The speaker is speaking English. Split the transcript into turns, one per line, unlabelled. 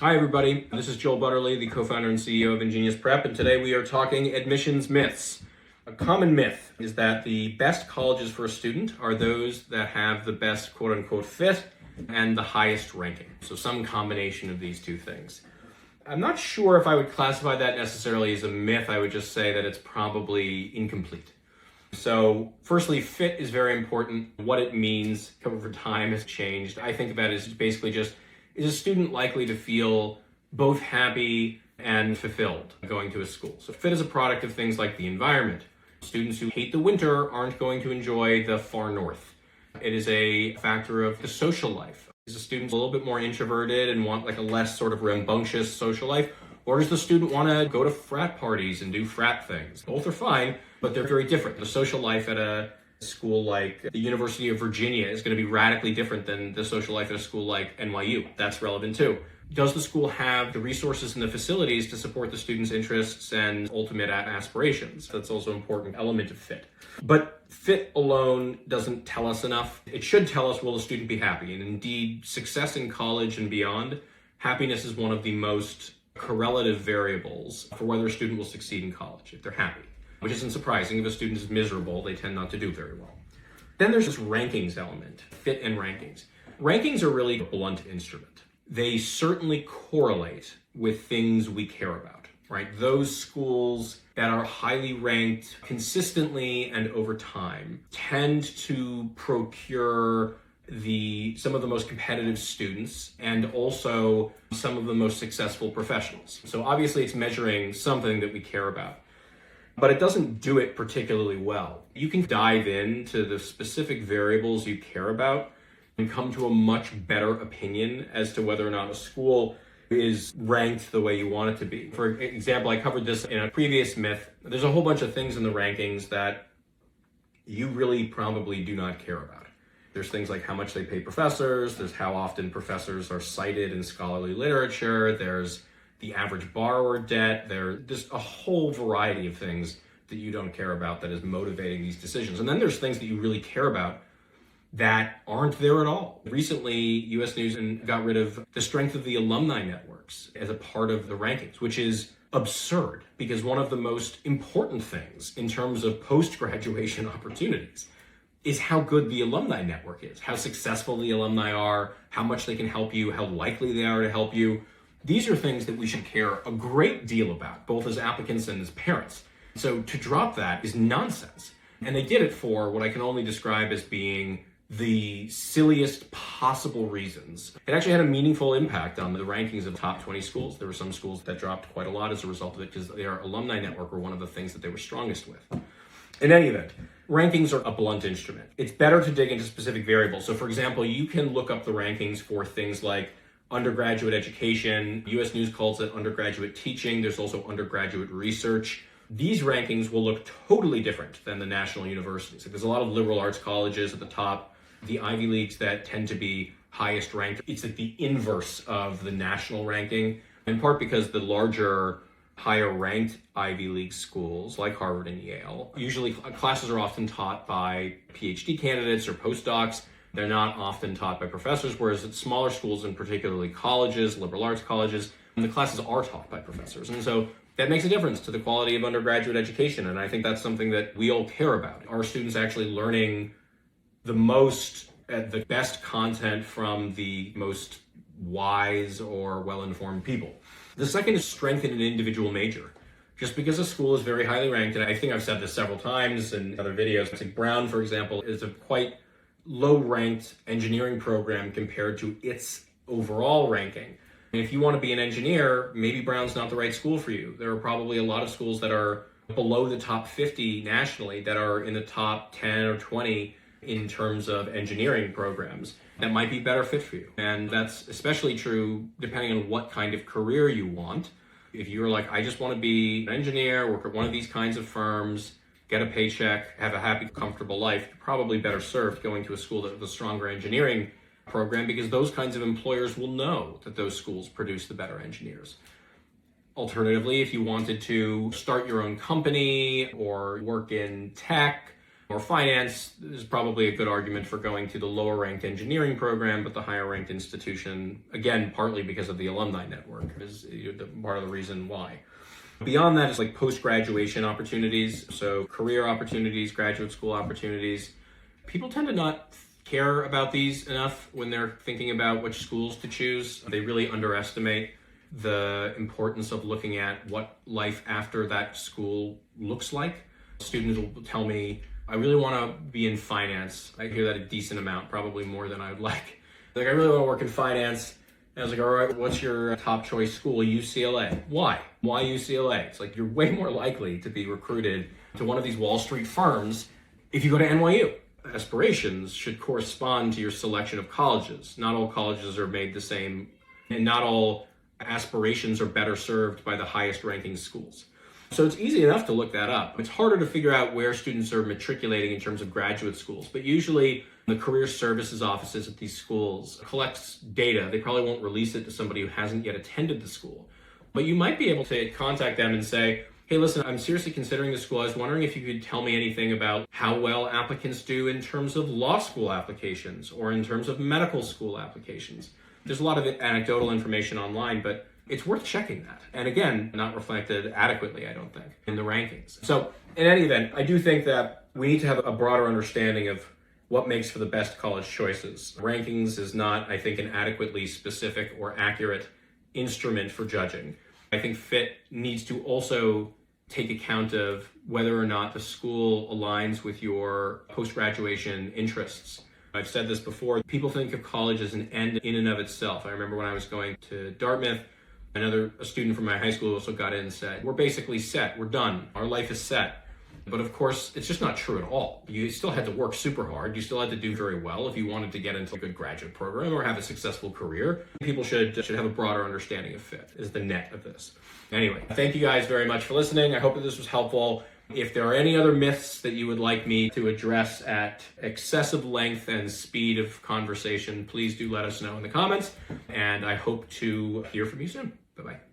Hi, everybody. This is Joel Butterly, the co-founder and CEO of InGenius Prep, and today we are talking admissions myths. A common myth is that the best colleges for a student are those that have the best quote-unquote fit and the highest ranking. So some combination of these two things. I'm not sure if I would classify that necessarily as a myth. I would just say that it's probably incomplete. So firstly, fit is very important. What it means over time has changed. I think of that as basically just, is a student likely to feel both happy and fulfilled going to a school? So fit is a product of things like the environment. Students who hate the winter aren't going to enjoy the far north. It is a factor of the social life. Is the student a little bit more introverted and want like a less sort of rambunctious social life? Or does the student want to go to frat parties and do frat things? Both are fine, but they're very different. The social life at a school like the University of Virginia is going to be radically different than the social life at a school like NYU. That's relevant too. Does the school have the resources and the facilities to support the students' interests and ultimate aspirations? That's also an important element of fit. But fit alone doesn't tell us enough. It should tell us, will the student be happy? And indeed, success in college and beyond, happiness is one of the most correlative variables for whether a student will succeed in college, if they're happy. Which isn't surprising. If a student is miserable, they tend not to do very well. Then there's this rankings element, fit and rankings. Rankings are really a blunt instrument. They certainly correlate with things we care about, right? Those schools that are highly ranked consistently and over time tend to procure some of the most competitive students and also some of the most successful professionals. So obviously it's measuring something that we care about. But it doesn't do it particularly well. You can dive into the specific variables you care about and come to a much better opinion as to whether or not a school is ranked the way you want it to be. For example, I covered this in a previous myth. There's a whole bunch of things in the rankings that you really probably do not care about. There's things like how much they pay professors, there's how often professors are cited in scholarly literature, there's the average borrower debt, there's a whole variety of things that you don't care about that is motivating these decisions. And then there's things that you really care about that aren't there at all. Recently, US News got rid of the strength of the alumni networks as a part of the rankings, which is absurd because one of the most important things in terms of post-graduation opportunities is how good the alumni network is, how successful the alumni are, how much they can help you, how likely they are to help you. These are things that we should care a great deal about, both as applicants and as parents. So to drop that is nonsense. And they did it for what I can only describe as being the silliest possible reasons. It actually had a meaningful impact on the rankings of top 20 schools. There were some schools that dropped quite a lot as a result of it because their alumni network were one of the things that they were strongest with. In any event, rankings are a blunt instrument. It's better to dig into specific variables. So for example, you can look up the rankings for things like undergraduate education. US News calls it undergraduate teaching. There's also undergraduate research. These rankings will look totally different than the national universities. There's a lot of liberal arts colleges at the top, the Ivy Leagues that tend to be highest ranked. It's like the inverse of the national ranking, in part because the larger, higher ranked Ivy League schools like Harvard and Yale, usually classes are often taught by PhD candidates or postdocs. They're not often taught by professors, whereas at smaller schools, and particularly colleges, liberal arts colleges, the classes are taught by professors. And so that makes a difference to the quality of undergraduate education. And I think that's something that we all care about. Are students actually learning the best content from the most wise or well-informed people? The second is strengthen an individual major. Just because a school is very highly ranked, and I think I've said this several times in other videos, like Brown, for example, is a quite low-ranked engineering program compared to its overall ranking. And if you want to be an engineer, maybe Brown's not the right school for you. There are probably a lot of schools that are below the top 50 nationally that are in the top 10 or 20 in terms of engineering programs that might be better fit for you. And that's especially true depending on what kind of career you want. If you're like, I just want to be an engineer, work at one of these kinds of firms, get a paycheck, have a happy, comfortable life, you're probably better served going to a school that has a stronger engineering program because those kinds of employers will know that those schools produce the better engineers. Alternatively, if you wanted to start your own company or work in tech or finance, there's probably a good argument for going to the lower ranked engineering program, but the higher ranked institution, again, partly because of the alumni network, is part of the reason why. Beyond that is like post-graduation opportunities, so career opportunities, graduate school opportunities. People tend to not care about these enough when they're thinking about which schools to choose. They really underestimate the importance of looking at what life after that school looks like. Students will tell me, I really want to be in finance. I hear that a decent amount, probably more than I would like. Like, I really want to work in finance. And I was like, all right, what's your top choice school? UCLA. Why? Why UCLA? It's like, you're way more likely to be recruited to one of these Wall Street firms if you go to NYU. Aspirations should correspond to your selection of colleges. Not all colleges are made the same, and not all aspirations are better served by the highest ranking schools. So it's easy enough to look that up. It's harder to figure out where students are matriculating in terms of graduate schools, but usually the career services offices at these schools collects data. They probably won't release it to somebody who hasn't yet attended the school, but you might be able to contact them and say, hey, listen, I'm seriously considering the school. I was wondering if you could tell me anything about how well applicants do in terms of law school applications or in terms of medical school applications. There's a lot of anecdotal information online, but it's worth checking that. And again, not reflected adequately, I don't think, in the rankings. So in any event, I do think that we need to have a broader understanding of what makes for the best college choices. Rankings is not, I think, an adequately specific or accurate instrument for judging. I think FIT needs to also take account of whether or not the school aligns with your post-graduation interests. I've said this before, people think of college as an end in and of itself. I remember when I was going to Dartmouth, a student from my high school also got in and said, we're basically set, we're done, our life is set. But of course, it's just not true at all. You still had to work super hard. You still had to do very well if you wanted to get into a good graduate program or have a successful career. People should have a broader understanding of FIT, is the net of this. Anyway, thank you guys very much for listening. I hope that this was helpful. If there are any other myths that you would like me to address at excessive length and speed of conversation, please do let us know in the comments. And I hope to hear from you soon.